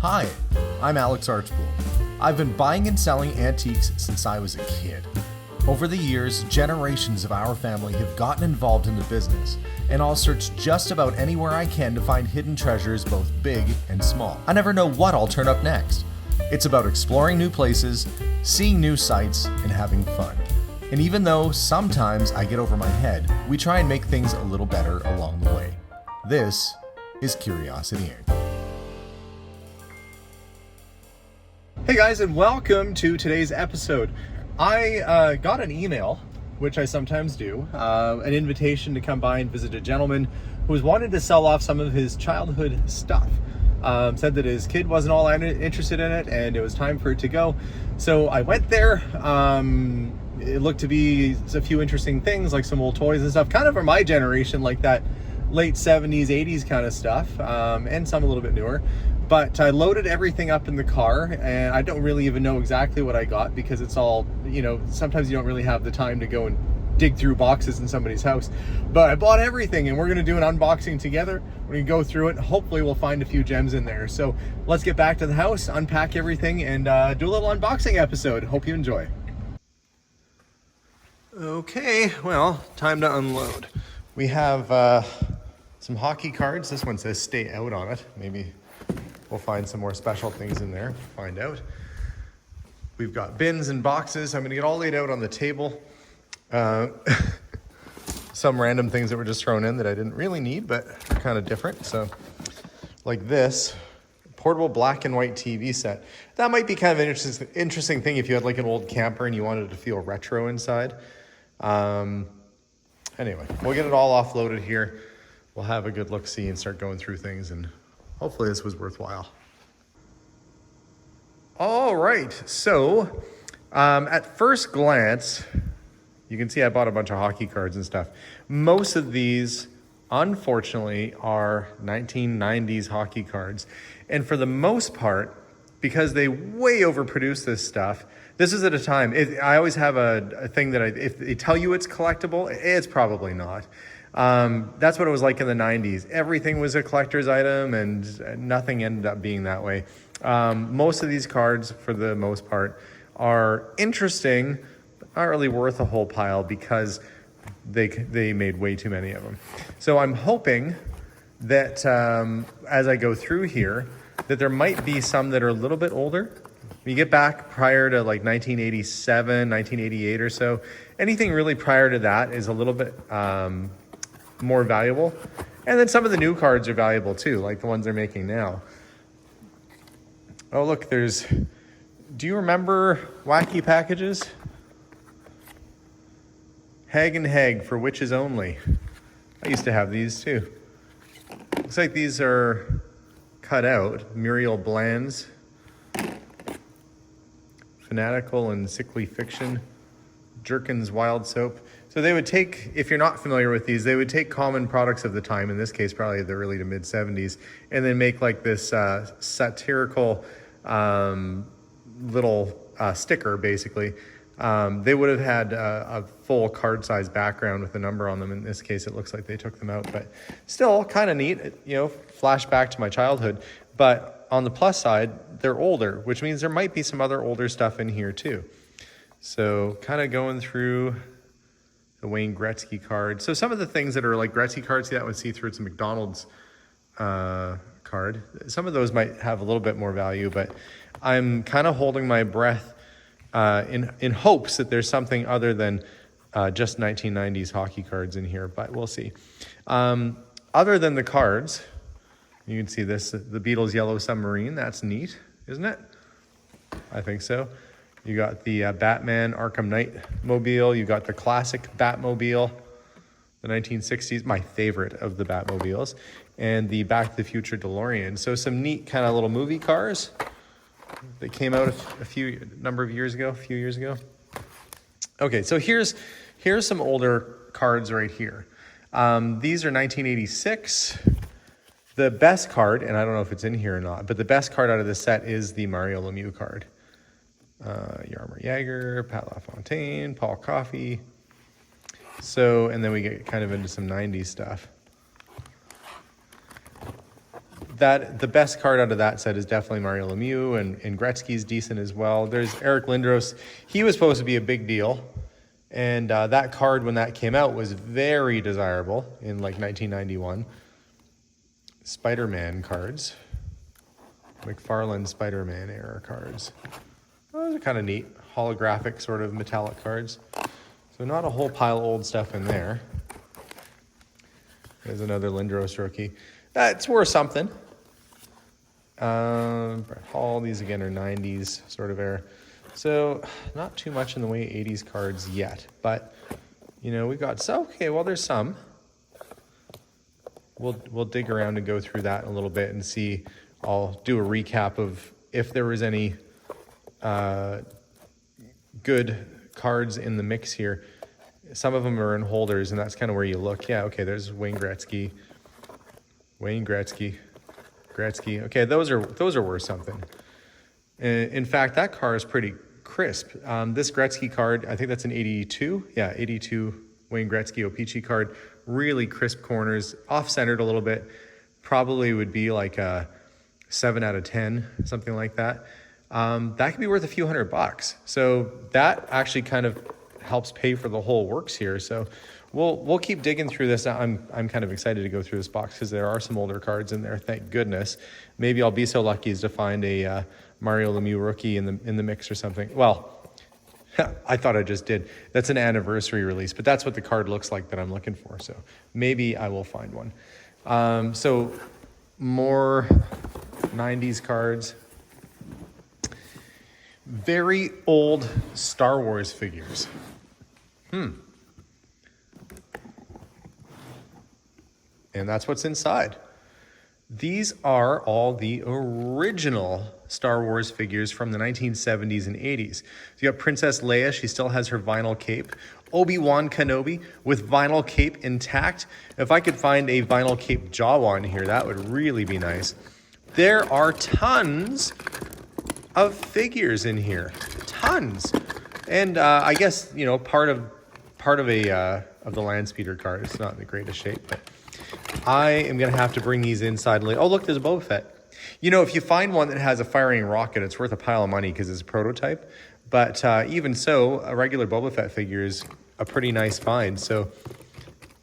Hi, I'm Alex Archbold. I've been buying and selling antiques since I was a kid. Over the years, generations of our family have gotten involved in the business, and I'll search just about anywhere I can to find hidden treasures both big and small. I never know what I'll turn up next. It's about exploring new places, seeing new sights, and having fun. And even though sometimes I get over my head, we try and make things a little better along the way. This is Curiosity Inc. Hey guys, and welcome to today's episode. I got an email, which I sometimes do, an invitation to come by and visit a gentleman who was wanting to sell off some of his childhood stuff. Said that his kid wasn't all interested in it and it was time for it to go. So I went there. It looked to be a few interesting things, like some old toys and stuff, kind of for my generation, like that late 70s, 80s kind of stuff, and some a little bit newer. But I loaded everything up in the car, and I don't really even know exactly what I got because it's all, sometimes you don't really have the time to go and dig through boxes in somebody's house. But I bought everything, and we're going to do an unboxing together. We're going to go through it. Hopefully we'll find a few gems in there. So let's get back to the house, unpack everything, and do a little unboxing episode. Hope you enjoy. Okay, well, time to unload. We have some hockey cards. This one says stay out on it. Maybe we'll find some more special things in there, find out. We've got bins and boxes. I'm gonna get all laid out on the table. Some random things that were just thrown in that I didn't really need, but are kind of different. So like this portable black and white TV set. That might be kind of an interesting thing if you had like an old camper and you wanted to feel retro inside. Anyway, we'll get it all offloaded here. We'll have a good look-see and start going through things, and hopefully this was worthwhile. All right, so at first glance, you can see I bought a bunch of hockey cards and stuff. Most of these, unfortunately, are 1990s hockey cards. And for the most part, because they way overproduce this stuff, this is at a time, I always have a thing that if they tell you it's collectible, it's probably not. That's what it was like in the 90s. Everything was a collector's item and nothing ended up being that way. Most of these cards, for the most part, are interesting, but not really worth a whole pile because they made way too many of them. So I'm hoping that as I go through here, that there might be some that are a little bit older. When you get back prior to like 1987, 1988 or so, anything really prior to that is a little bit more valuable. And then some of the new cards are valuable too, like the ones they're making now. Oh, look, do you remember Wacky Packages? Hag and Hag for Witches Only. I used to have these too. Looks like these are cut out. Muriel Bland's Fanatical and Sickly Fiction, Jerkins Wild Soap. So they would take, if you're not familiar with these, they would take common products of the time, in this case probably the early to mid 70s, and then make like this satirical little sticker basically. They would have had a full card size background with a number on them. In this case, it looks like they took them out, but still kind of neat, flashback to my childhood. But on the plus side, they're older, which means there might be some other older stuff in here too. So kind of going through the Wayne Gretzky card. So some of the things that are like Gretzky cards, see that one see through, it's a McDonald's card. Some of those might have a little bit more value, but I'm kind of holding my breath in hopes that there's something other than just 1990s hockey cards in here, but we'll see. Other than the cards, you can see this, the Beatles Yellow Submarine. That's neat, isn't it? I think so. You got the Batman Arkham Knight mobile. You got the classic Batmobile, the 1960s, my favorite of the Batmobiles, and the Back to the Future DeLorean. So some neat kind of little movie cars. They came out a few years ago. Okay, so here's some older cards right here. These are 1986. The best card, and I don't know if it's in here or not, but the best card out of this set is the Mario Lemieux card. Yarmer Yager, Pat LaFontaine, Paul Coffey. So, and then we get kind of into some 90s stuff. that the best card out of that set is definitely Mario Lemieux, and Gretzky's decent as well. There's Eric Lindros. He was supposed to be a big deal. And that card, when that came out, was very desirable in like 1991. Spider-Man cards. McFarlane Spider-Man era cards. Those are kind of neat. Holographic sort of metallic cards. So not a whole pile of old stuff in there. There's another Lindros rookie. That's worth something. Brett Hall, these again are 90s sort of era. So not too much in the way of 80s cards yet, but you know, we got so okay, well there's some. We'll dig around and go through that a little bit and see. I'll do a recap of if there was any good cards in the mix here. Some of them are in holders, and that's kind of where you look. Yeah, okay, there's Wayne Gretzky. Okay, those are worth something. In fact, that car is pretty crisp. This Gretzky card, I think that's an 82. Yeah, 82 Wayne Gretzky O-Pee-Chee card. Really crisp corners, off-centered a little bit. Probably would be like a 7 out of 10, something like that. That could be worth a few $100. So that actually kind of helps pay for the whole works here. So we'll keep digging through this. I'm kind of excited to go through this box because there are some older cards in there. Thank goodness. Maybe I'll be so lucky as to find a Mario Lemieux rookie in the mix or something. Well, I thought I just did. That's an anniversary release, but that's what the card looks like that I'm looking for. So maybe I will find one. So more 90s cards. Very old Star Wars figures. And that's what's inside. These are all the original Star Wars figures from the 1970s and 80s. So you got Princess Leia, she still has her vinyl cape. Obi-Wan Kenobi with vinyl cape intact. If I could find a vinyl cape Jawa in here, that would really be nice. There are tons of figures in here, tons. And I guess, you know, part of the land speeder card. It's not in the greatest shape, but I am going to have to bring these inside. Oh, look, there's a Boba Fett. You know, if you find one that has a firing rocket, it's worth a pile of money because it's a prototype. But even so, a regular Boba Fett figure is a pretty nice find. So,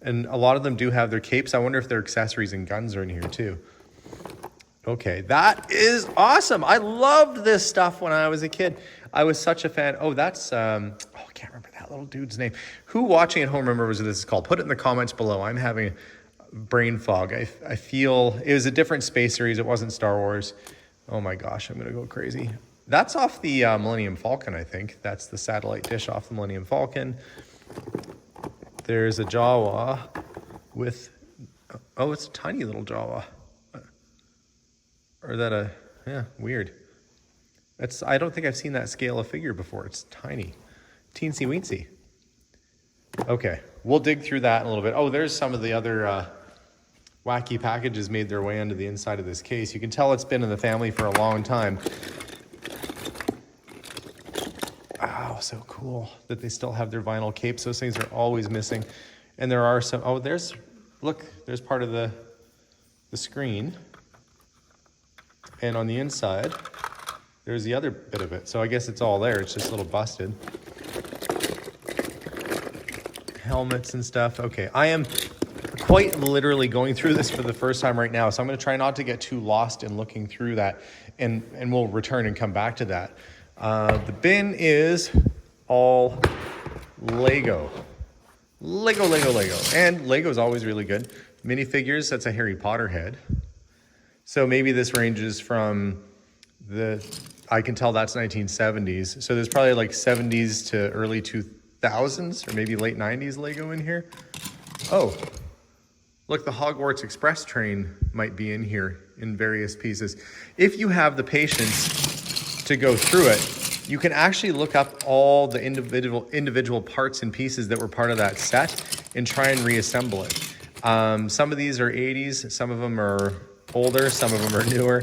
and a lot of them do have their capes. I wonder if their accessories and guns are in here too. Okay, that is awesome. I loved this stuff when I was a kid. I was such a fan. Oh, that's, I can't remember that little dude's name. Who watching at home remembers what this is called? Put it in the comments below. I'm having brain fog. I feel it was a different space series. It wasn't Star Wars. Oh my gosh, I'm going to go crazy. That's off the Millennium Falcon, I think. That's the satellite dish off the Millennium Falcon. There's a Jawa with, oh, it's a tiny little Jawa. Or that weird. I don't think I've seen that scale of figure before. It's tiny. Teensy weensy. Okay, we'll dig through that in a little bit. Oh, there's some of the other wacky packages made their way into the inside of this case. You can tell it's been in the family for a long time. Oh, so cool that they still have their vinyl capes. Those things are always missing. And there are some, there's part of the screen. And on the inside, there's the other bit of it. So I guess it's all there. It's just a little busted. Helmets and stuff. Okay, I am quite literally going through this for the first time right now. So I'm going to try not to get too lost in looking through that. And we'll return and come back to that. The bin is all Lego. Lego. And Lego is always really good. Minifigures, that's a Harry Potter head. So maybe this ranges from I can tell that's 1970s. So there's probably like 70s to early 2000s or maybe late 90s Lego in here. Oh, look, the Hogwarts Express train might be in here in various pieces. If you have the patience to go through it, you can actually look up all the individual parts and pieces that were part of that set and try and reassemble it. Some of these are 80s, some of them are older, some of them are newer.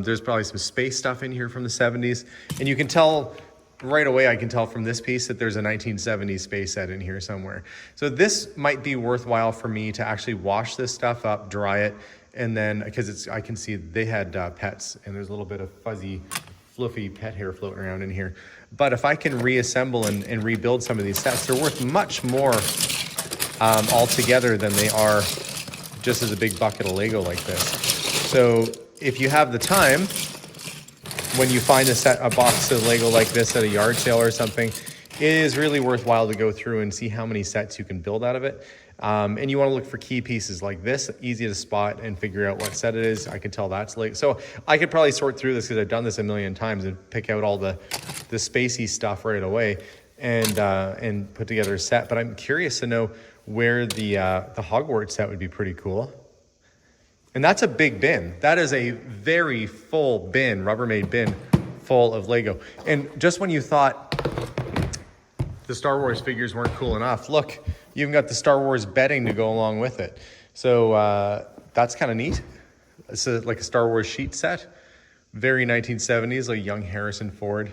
There's probably some space stuff in here from the 70s. And you can tell right away, I can tell from this piece that there's a 1970s space set in here somewhere. So this might be worthwhile for me to actually wash this stuff up, dry it, And then, because I can see they had pets, and there's a little bit of fuzzy, fluffy pet hair floating around in here. But if I can reassemble and rebuild some of these sets, they're worth much more altogether than they are just as a big bucket of Lego like this. So if you have the time, when you find a box of Lego like this at a yard sale or something, it is really worthwhile to go through and see how many sets you can build out of it. And you want to look for key pieces like this, easy to spot and figure out what set it is. I can tell that's Lego. So I could probably sort through this because I've done this a million times and pick out all the spacey stuff right away and put together a set. But I'm curious to know where the Hogwarts set would be pretty cool. And that's a big bin. That is a very full bin, Rubbermaid bin, full of Lego. And just when you thought the Star Wars figures weren't cool enough, look, you even got the Star Wars bedding to go along with it. So that's kind of neat. It's like a Star Wars sheet set. Very 1970s, like young Harrison Ford.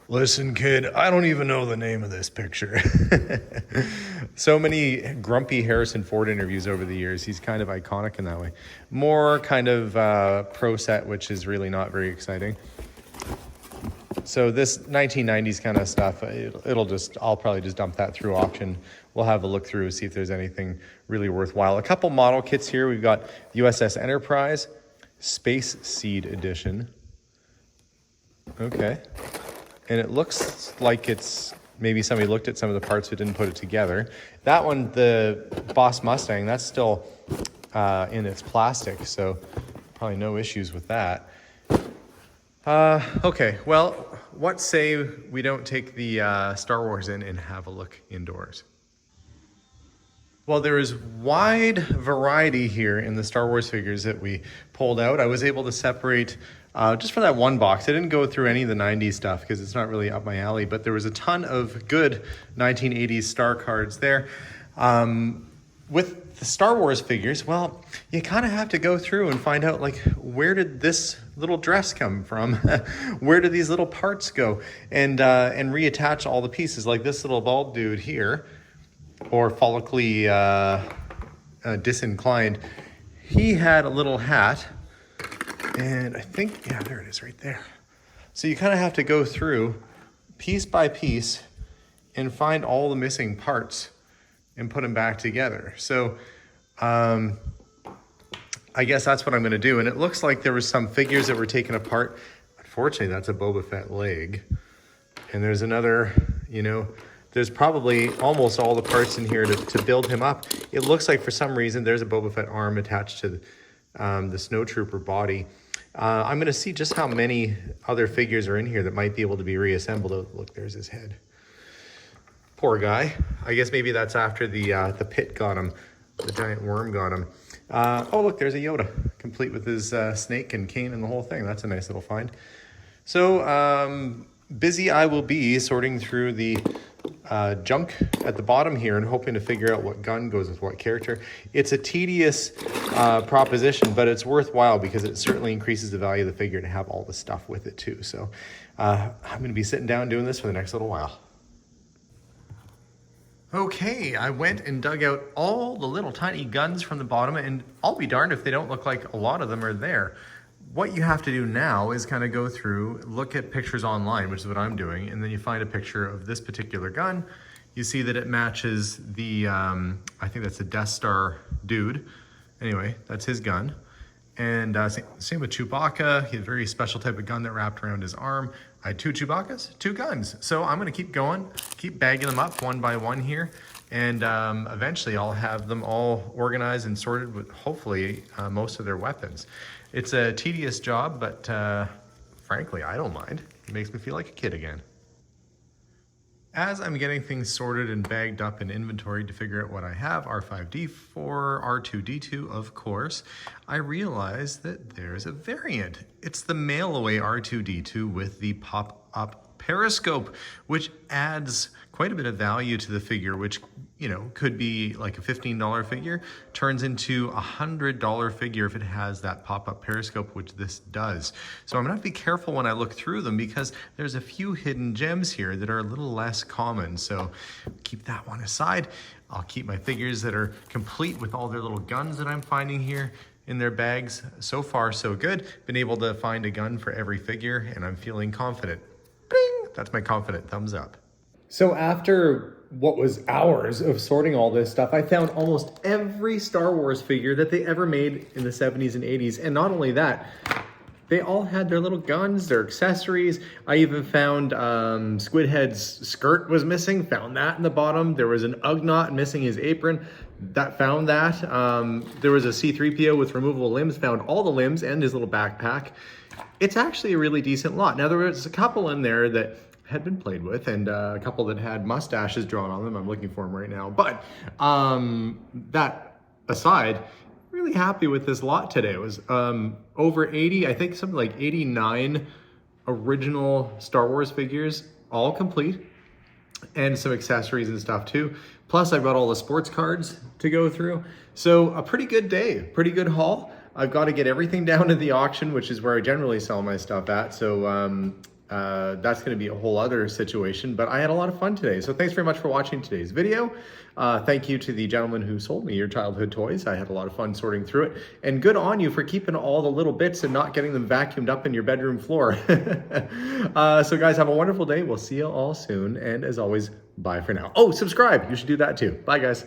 Listen, kid, I don't even know the name of this picture. So many grumpy Harrison Ford interviews over the years. He's kind of iconic in that way. More kind of pro set, which is really not very exciting. So this 1990s kind of stuff, I'll probably just dump that through auction. We'll have a look through, see if there's anything really worthwhile. A couple model kits here. We've got USS Enterprise, Space Seed Edition. Okay. And it looks like it's maybe somebody looked at some of the parts but didn't put it together. That one, the Boss Mustang, that's still in its plastic, so probably no issues with that. Okay, well, what say we don't take the Star Wars in and have a look indoors? Well, there is wide variety here in the Star Wars figures that we pulled out. I was able to separate just for that one box. I didn't go through any of the 90s stuff because it's not really up my alley, but there was a ton of good 1980s star cards there. With the Star Wars figures, well, you kind of have to go through and find out, like, where did this little dress come from? Where did these little parts go? And reattach all the pieces, like this little bald dude here, or follically disinclined. He had a little hat, and I think, yeah, there it is right there. So you kind of have to go through piece by piece and find all the missing parts and put them back together. So I guess that's what I'm going to do. And it looks like there was some figures that were taken apart. Unfortunately, that's a Boba Fett leg. And there's another, there's probably almost all the parts in here to build him up. It looks like for some reason there's a Boba Fett arm attached to the snowtrooper body. I'm going to see just how many other figures are in here that might be able to be reassembled. Oh, look, there's his head. Poor guy. I guess maybe that's after the pit got him. The giant worm got him. Oh, look, there's a Yoda, complete with his snake and cane and the whole thing. That's a nice little find. So busy I will be sorting through the junk at the bottom here and hoping to figure out what gun goes with what character. It's a tedious proposition, but it's worthwhile because it certainly increases the value of the figure to have all the stuff with it too. So I'm going to be sitting down doing this for the next little while. Okay, I went and dug out all the little tiny guns from the bottom, and I'll be darned if they don't look like a lot of them are there. What you have to do now is kind of go through, look at pictures online, which is what I'm doing, and then you find a picture of this particular gun. You see that it matches the, I think that's a Death Star dude. Anyway, that's his gun. And same with Chewbacca. He had a very special type of gun that wrapped around his arm. I had two Chewbaccas, two guns. So I'm going to keep going, keep bagging them up one by one here. And eventually I'll have them all organized and sorted with hopefully most of their weapons. It's a tedious job, but frankly, I don't mind. It makes me feel like a kid again. As I'm getting things sorted and bagged up in inventory to figure out what I have, R5D4, R2D2, of course, I realize that there's a variant. It's the mail-away R2D2 with the pop-up periscope, which adds quite a bit of value to the figure, which, could be like a $15 figure, turns into a $100 figure if it has that pop-up periscope, which this does. So I'm gonna have to be careful when I look through them because there's a few hidden gems here that are a little less common. So keep that one aside. I'll keep my figures that are complete with all their little guns that I'm finding here, in their bags. So far, so good. Been able to find a gun for every figure, and I'm feeling confident. Bing! That's my confident thumbs up. So after what was hours of sorting all this stuff, I found almost every Star Wars figure that they ever made in the 70s and 80s. And not only that, they all had their little guns, their accessories. I even found Squidhead's skirt was missing, found that in the bottom. There was an Ugnaught missing his apron, found that. There was a C-3PO with removable limbs, found all the limbs and his little backpack. It's actually a really decent lot. Now there was a couple in there that had been played with, and a couple that had mustaches drawn on them. I'm looking for them right now. But that aside, really happy with this lot today. It was over 80, I think something like 89 original Star Wars figures, all complete, and some accessories and stuff too. Plus I've got all the sports cards to go through. So a pretty good day, pretty good haul. I've got to get everything down to the auction, which is where I generally sell my stuff at. So that's going to be a whole other situation, but I had a lot of fun today. So thanks very much for watching today's video. Thank you to the gentleman who sold me your childhood toys. I had a lot of fun sorting through it, and good on you for keeping all the little bits and not getting them vacuumed up in your bedroom floor. So guys, have a wonderful day. We'll see you all soon. And as always, bye for now. Oh, subscribe. You should do that too. Bye guys.